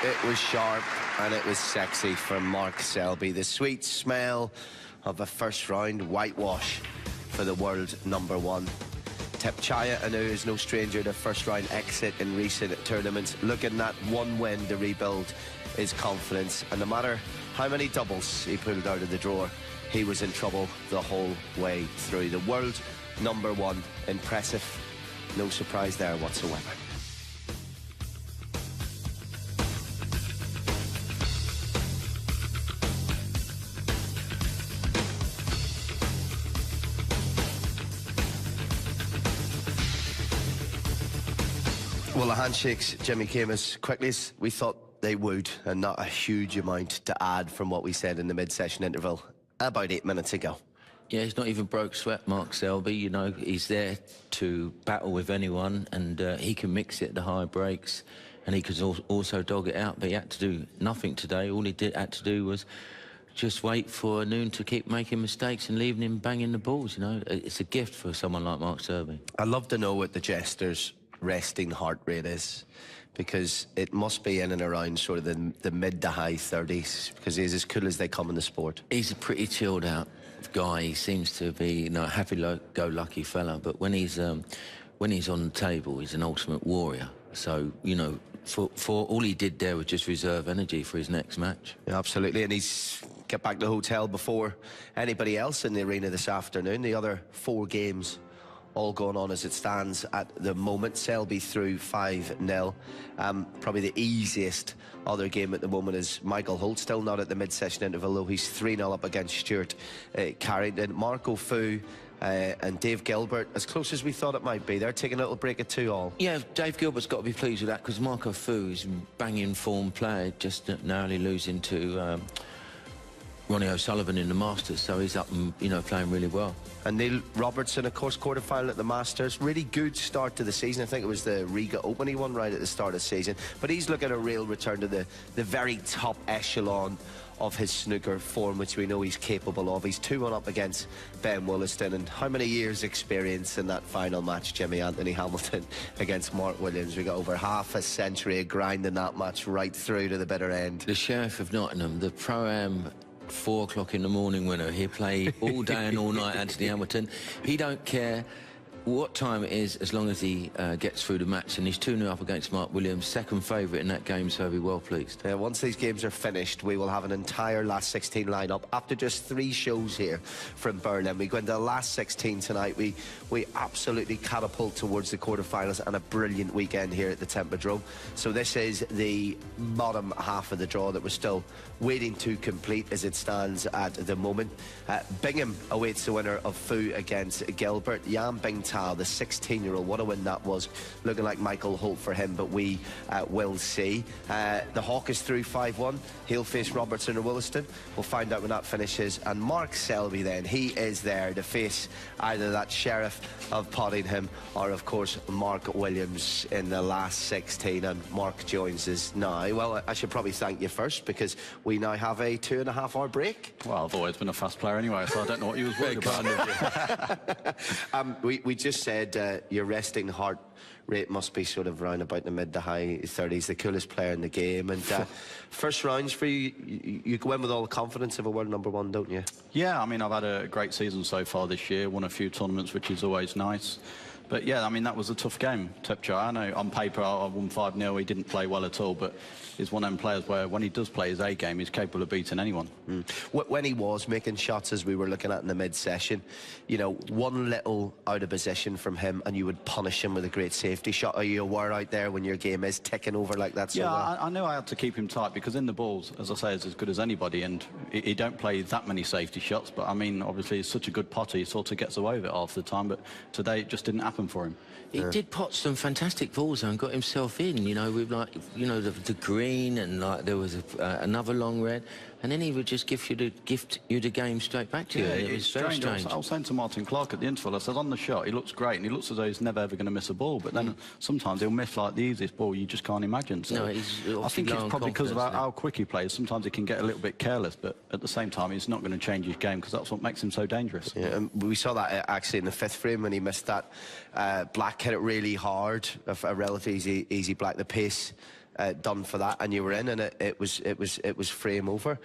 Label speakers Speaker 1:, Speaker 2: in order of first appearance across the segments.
Speaker 1: it was sharp, and it was sexy for Mark Selby. The sweet smell of a first-round whitewash for the world #1. Thepchaiya Un-nooh is no stranger to first-round exit in recent tournaments. Looking at one win to rebuild his confidence, and no matter how many doubles he pulled out of the drawer, he was in trouble the whole way through. The world #1, impressive, no surprise there whatsoever. Well, the handshakes, Jimmy, came as quickly as we thought they would, and not a huge amount to add from what we said in the mid-session interval about 8 minutes ago.
Speaker 2: Yeah, he's not even broke sweat, Mark Selby. You know, he's there to battle with anyone, and he can mix it, the high breaks, and he could also dog it out, but he had to do nothing today. All he had to do was just wait for Un-nooh to keep making mistakes and leaving him banging the balls, you know. It's a gift for someone like Mark Selby.
Speaker 1: I'd love to know what the Jester's resting heart rate is, because it must be in and around sort of the mid to high 30s, because he's as cool as they come in the sport.
Speaker 2: He's a pretty chilled out guy. He seems to be, you know, a happy-go-lucky fella, but when he's on the table, he's an ultimate warrior. So, you know, for all he did there was just reserve energy for his next match.
Speaker 1: Yeah, absolutely, and he's get back to the hotel before anybody else in the arena this afternoon. The other 4 games all going on as it stands at the moment. Selby through 5-0. Probably the easiest other game at the moment is Michael Holt, still not at the mid-session interval, though he's 3-0 up against Stuart Carrington. Marco Fu and Dave Gilbert, as close as we thought it might be. They're taking a little break at 2-all.
Speaker 2: Yeah, Dave Gilbert's got to be pleased with that, because Marco Fu is a banging form player, just narrowly losing to Ronnie O'Sullivan in the Masters, so he's up and, you know, playing really well. And
Speaker 1: Neil Robertson, of course, quarter-final at the Masters. Really good start to the season. I think it was the Riga Open he won right at the start of the season. But he's looking at a real return to the very top echelon of his snooker form, which we know he's capable of. He's 2-1 up against Ben Williston. And how many years' experience in that final match, Jimmy? Anthony Hamilton against Mark Williams. We got over half a century of grinding that match right through to the bitter end.
Speaker 2: The Sheriff of Nottingham, the Pro-Am 4 o'clock in the morning winner. He played all day and all night, Anthony Hamilton. He don't care what time it is, as long as he gets through the match, and he's 2-0 up against Mark Williams, second favourite in that game, so he'll be well pleased.
Speaker 1: Once these games are finished, we will have an entire last 16 lineup. After just 3 shows here from Berlin, we go into the last 16 tonight. We absolutely catapult towards the quarterfinals and a brilliant weekend here at the Tempodrome. So this is the bottom half of the draw that we're still waiting to complete as it stands at the moment. Bingham awaits the winner of Fu against Gilbert. Jan Bingtao, the 16-year-old, what a win that was. Looking like Michael Holt for him, but we will see. The Hawk is through 5-1. He'll face Robertson or Williston. We'll find out when that finishes. And Mark Selby then, he is there to face either that Sheriff of Pottingham or, of course, Mark Williams in the last 16. And Mark joins us now. Well, I should probably thank you first, because we now have a 2.5-hour break.
Speaker 3: Well, I've always been a fast player anyway, so I don't know what you was worried about.
Speaker 1: We just said your resting heart rate must be sort of around about the mid to high 30s, the coolest player in the game. And first rounds for you, you go in with all the confidence of a world #1, don't you?
Speaker 3: Yeah, I mean, I've had a great season so far this year, won a few tournaments, which is always nice. But yeah, I mean, that was a tough game, Thepchaiya. I know on paper I won 5-0, he didn't play well at all, but he's one of them players where when he does play his A game, he's capable of beating anyone.
Speaker 1: When he was making shots, as we were looking at in the mid-session, you know, one little out of position from him and you would punish him with a great safety shot. Are you aware out there when your game is ticking over like that? So
Speaker 3: yeah,
Speaker 1: well?
Speaker 3: I knew I had to keep him tight, because in the balls, as I say, is as good as anybody, and he don't play that many safety shots, but I mean, obviously he's such a good potter, he sort of gets away with it half the time, but today it just didn't happen for him.
Speaker 2: He did pot some fantastic balls and got himself in, you know, with, like, you know, the green, and like there was another long red, and then he would just gift you the game straight back to you. It was very strange.
Speaker 3: I was saying to Martin Clark at the interval, I said, on the shot, he looks great, and he looks as though he's never ever going to miss a ball, but then sometimes he'll miss like the easiest ball you just can't imagine. So
Speaker 2: no,
Speaker 3: I think it's probably because of how quick he plays. Sometimes he can get a little bit careless, but at the same time, he's not going to change his game, because that's what makes him so dangerous.
Speaker 1: Yeah, and we saw that actually in the 5th frame when he missed that black, hit it really hard, a relatively easy black. The pace done for that, and you were in, and it was frame over.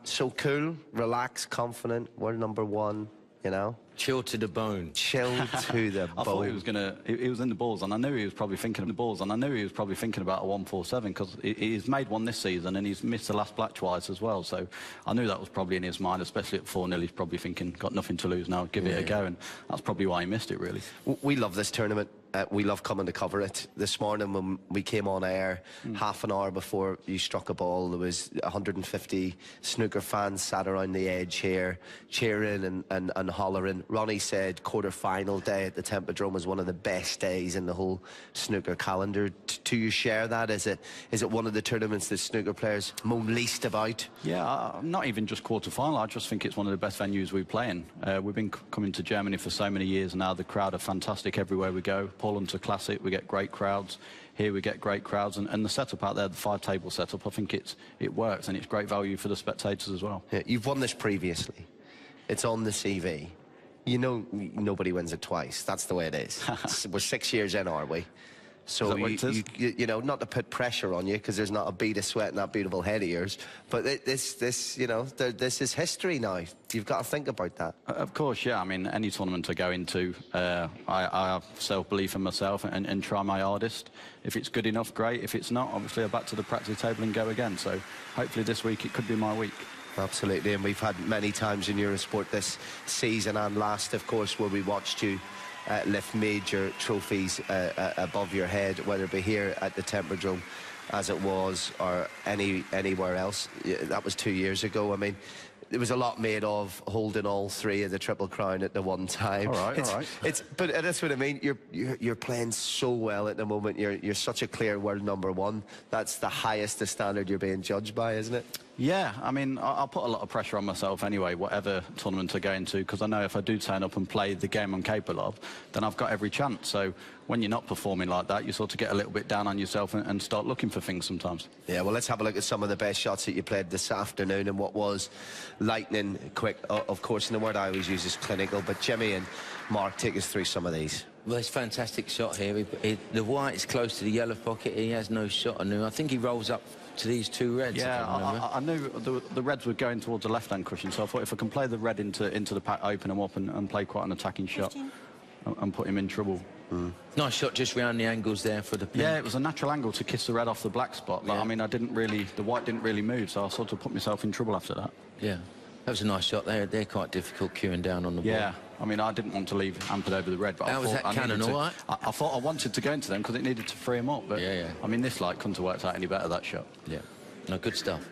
Speaker 1: So cool, relaxed, confident. We're number one, you know.
Speaker 2: Chill to the bone.
Speaker 1: Chill to the bone.
Speaker 3: I thought he was he was in the balls, and I knew he was probably thinking of the balls, and I knew he was probably thinking about a 147 because he's made one this season and he's missed the last black twice as well. So I knew that was probably in his mind, especially at 4-0. He's probably thinking, got nothing to lose now, give it a go, and that's probably why he missed it, really.
Speaker 1: We love this tournament. We love coming to cover it. This morning when we came on air, half an hour before you struck a ball, there was 150 snooker fans sat around the edge here, cheering and hollering. Ronnie said quarter-final day at the Tempodrome was one of the best days in the whole snooker calendar. Do you share that? Is it one of the tournaments that snooker players moan least about?
Speaker 3: Yeah, not even just quarter-final. I just think it's one of the best venues we play in. We've been coming to Germany for so many years now. The crowd are fantastic everywhere we go. Poland's a classic. We get great crowds. Here we get great crowds, and the setup out there, the 5-table setup, I think it works, and it's great value for the spectators as well.
Speaker 1: Yeah, you've won this previously. It's on the CV. You know, nobody wins it twice. That's the way it is. We're 6 years in, aren't we? So you know, not to put pressure on you because there's not a bead of sweat in that beautiful head of yours, but this you know, this is history now. You've got to think about that.
Speaker 3: Of course, yeah. I mean, any tournament I go into, I have self-belief in myself and try my hardest. If it's good enough, great. If it's not, obviously I'm back to the practice table and go again. So hopefully this week it could be my week.
Speaker 1: Absolutely, and we've had many times in Eurosport this season and last, of course, where we watched you lift major trophies above your head, whether it be here at the Tempodrome as it was or anywhere else. That was 2 years ago. I mean, there was a lot made of holding all three of the Triple Crown at the one time.
Speaker 3: All right.
Speaker 1: But that's what I mean. You're playing so well at the moment. You're such a clear world number one. That's the highest the standard you're being judged by, isn't it?
Speaker 3: Yeah, I mean, I'll put a lot of pressure on myself anyway, whatever tournament I go into, because I know if I do turn up and play the game I'm capable of, then I've got every chance. So when you're not performing like that, you sort of get a little bit down on yourself and start looking for things sometimes. Yeah,
Speaker 1: well, let's have a look at some of the best shots that you played this afternoon and what was lightning quick. Of course, and the word I always use is clinical, but Jimmy and Mark, take us through some of these.
Speaker 2: Well, it's a fantastic shot here. The white is close to the yellow pocket. He has no shot. I think he rolls up to these two reds.
Speaker 3: Yeah, I knew the reds were going towards the left-hand cushion, so I thought if I can play the red into the pack, open him up and play quite an attacking shot and put him in trouble.
Speaker 2: Nice shot just round the angles there for the pink.
Speaker 3: Yeah, it was a natural angle to kiss the red off the black spot. But, I mean, the white didn't really move, so I sort of put myself in trouble after that.
Speaker 2: Yeah, that was a nice shot. They're quite difficult queuing down on the ball.
Speaker 3: Yeah, I mean, I didn't want to leave hampered over the red, but
Speaker 2: How was that cannon, all right?
Speaker 3: I thought I wanted to go into them because it needed to free him up, but I mean, this light couldn't have worked out any better, that shot.
Speaker 2: Yeah, no, good stuff.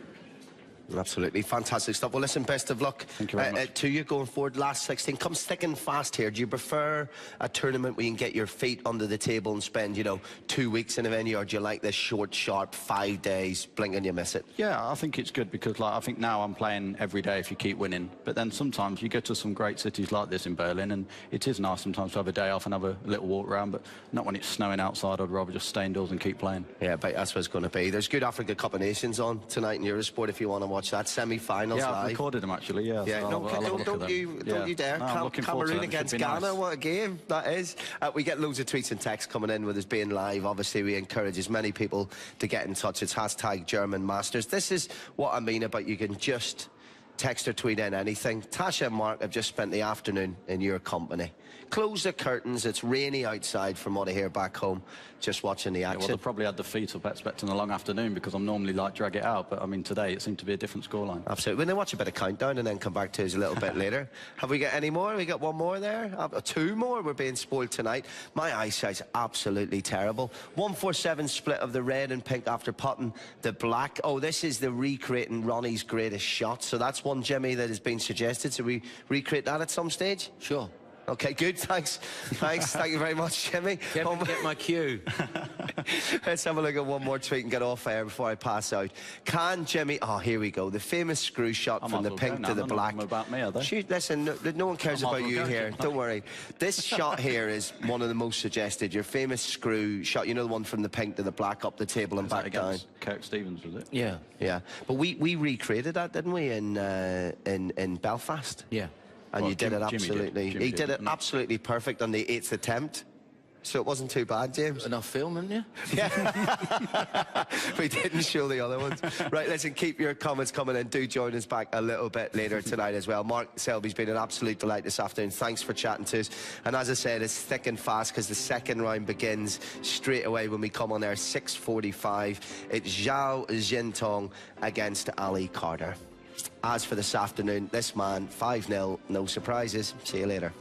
Speaker 1: Absolutely fantastic stuff. Well, listen, best of luck to you going forward. Last 16, come thick and fast here. Do you prefer a tournament where you can get your feet under the table and spend, you know, 2 weeks in a venue, or do you like this short, sharp 5 days, blink and you miss it?
Speaker 3: Yeah, I think it's good because, like, I think now I'm playing every day if you keep winning. But then sometimes you go to some great cities like this in Berlin, and it is nice sometimes to have a day off and have a little walk around, but not when it's snowing outside. I'd rather just stay indoors and keep playing.
Speaker 1: Yeah, but that's what it's going to be. There's good Africa Cup of Nations on tonight in Eurosport if you want to watch that. Semi-finals live.
Speaker 3: Yeah, I've recorded them actually, yeah.
Speaker 1: Yeah,
Speaker 3: So
Speaker 1: don't you dare.
Speaker 3: No,
Speaker 1: Cameroon against Ghana,
Speaker 3: nice.
Speaker 1: What a game that is. We get loads of tweets and texts coming in with us being live. Obviously, we encourage as many people to get in touch. It's hashtag German Masters. This is what I mean about you can just text or tweet in anything. Tasha and Mark have just spent the afternoon in your company. Close the curtains. It's rainy outside from what I hear back home. Just watching the action.
Speaker 3: Yeah, well, they probably had the feet up expecting a long afternoon because I'm normally like drag it out, but I mean today it seemed to be a different scoreline.
Speaker 1: Absolutely. When they watch a bit of countdown and then come back to us a little bit later. Have we got any more? We got one more there. 2 more. We're being spoiled tonight. My eyesight's absolutely terrible. 147 split of the red and pink after putting the black. Oh, this is the recreating Ronnie's greatest shot. So that's one, Jimmy, that has been suggested. So we recreate that at some stage?
Speaker 2: Sure.
Speaker 1: Okay, good. Thanks. Thank you very much, Jimmy.
Speaker 2: Kevin, get my cue.
Speaker 1: Let's have a look at one more tweet and get off air before I pass out. Can Jimmy... Oh, here we go. The famous screw shot from the pink to the black.
Speaker 3: About me, are they?
Speaker 1: Shoot, listen, no one cares about you here. Don't worry. This shot here is one of the most suggested. Your famous screw shot. You know, the one from the pink to the black up the table and back down.
Speaker 3: Kirk Stevens, was it?
Speaker 2: Yeah.
Speaker 1: Yeah. But we recreated that, didn't we, in Belfast?
Speaker 2: Yeah.
Speaker 1: And you did it absolutely.
Speaker 3: Jimmy
Speaker 1: he did it absolutely perfect on the 8th attempt. so it wasn't too bad, James.
Speaker 2: Enough film, haven't you?
Speaker 1: We didn't show the other ones. Right, listen, keep your comments coming in. Do join us back a little bit later tonight as well. Mark Selby's been an absolute delight this afternoon. Thanks for chatting to us. And as I said, it's thick and fast because the second round begins straight away when we come on there, 6:45. It's Zhao Xintong against Ali Carter. As for this afternoon, this man, 5-0, no surprises. See you later.